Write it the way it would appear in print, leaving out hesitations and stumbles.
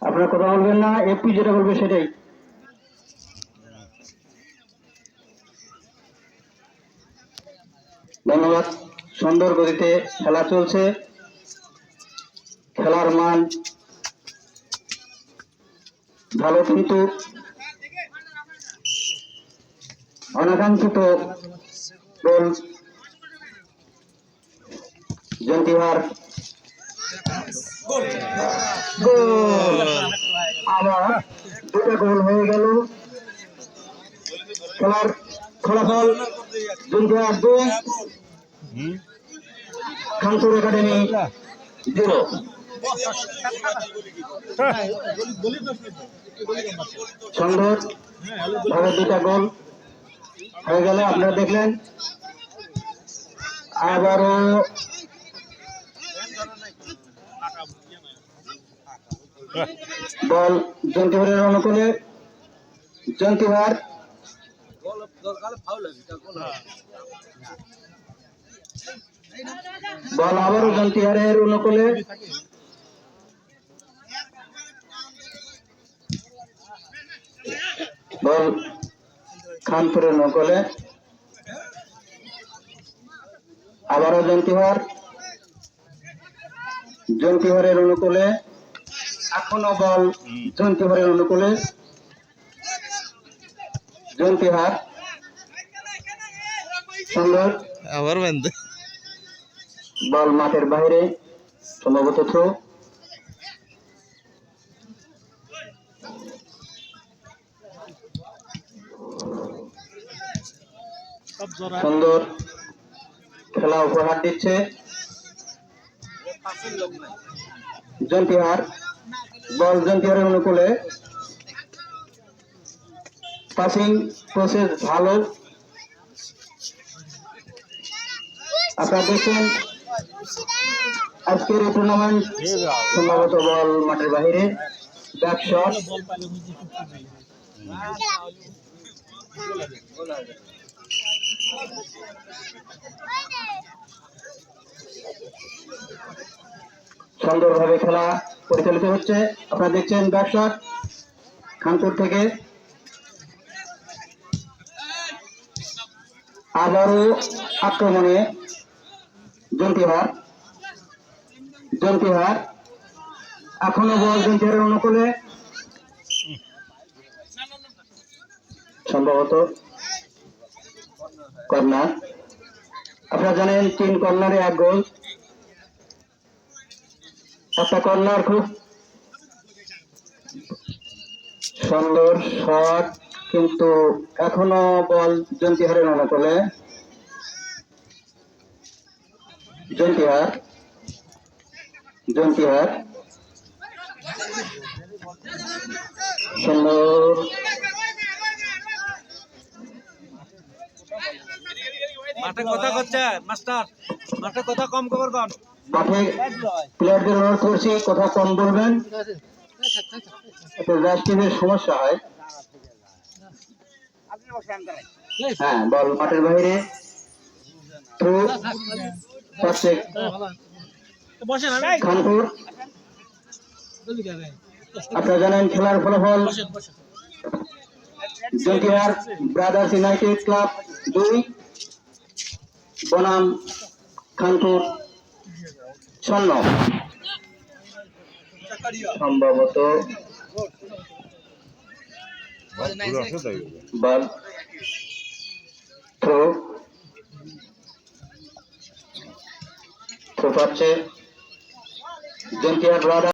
আপনারা কথা বলবেন না, এপি যেটা বলবে সেটাই। ধন্যবাদ। সুন্দর গতিতে খেলা চলছে, খেলার মান ভালো, কিন্তু অনাকাঙ্ক্ষিত গোল জন্তিহার। আবার দুটো গোল হয়ে গেল। খেলার ফলাফল জন্তিহার 2, খানপুর একাডেমি 0। সুন্দর ভাবে দুটা গোল হয়ে গেল, আপনারা দেখলেন। আবারও বল জন্তিহারের অনুকূলে, জন্তিহার বল আবারও জন্তিহারের অনুকূলে, বল খানপুরের অনুকূলে, আবারও জন্তিহার, জন্তিহারের অনুকূলে, এখনো বল জন্তিহারের অনুকূলে, জন্তিহার। সুন্দর আবার বন্ধ, বল মাঠের বাইরে, সম্ভবত থ্রো। সুন্দর খেলা উপহার দিচ্ছে জন্তিহার, বল জন্তিহারের অনুকূলে, পাসিং প্রসেস ভালো। আপনারা দেখছেন আজকের এই টুর্নামেন্ট, সম্ভবত বল মাঠের বাহিরে, ব্যাক শট। সুন্দরভাবে খেলা পরিচালিত হচ্ছে, আপনারা দেখছেন ব্যাক শট খানপুর থেকে। আবারও আক্রমণে জন্তিহার, জন্তিহার এখনো বল জন্তিহারের অনুকূলে, সম্ভবত কর্নার। আপনারা জানেন 3 কর্নারে 1 গোল। একটা কর্নার, খুব সুন্দর শট, কিন্তু এখনো বল জন্তিহারের অনুকূলে, জন্তিহার, জন্তিহার। সুন্দর মাঠে কথা করছে মাস্টার, মাঠে কথা কম খবর কন। মাঠে প্লেয়ারদের অনুরোধ করছি কথা কম বলবেন, একটু রাষ্ট্রীয় সমস্যা হয়। হ্যাঁ, বল মাঠের বাইরে, থ্রু পাচ্ছে খানপুর। আপনারা জানেন খেলার ফলাফল জন্তিহার ব্রাদার্স ইউনাইটেড ক্লাব 2, বনাম খানপুর 0। সম্ভবত বল থ্রো পাচ্ছে জন্তিহার ব্রাদার্স।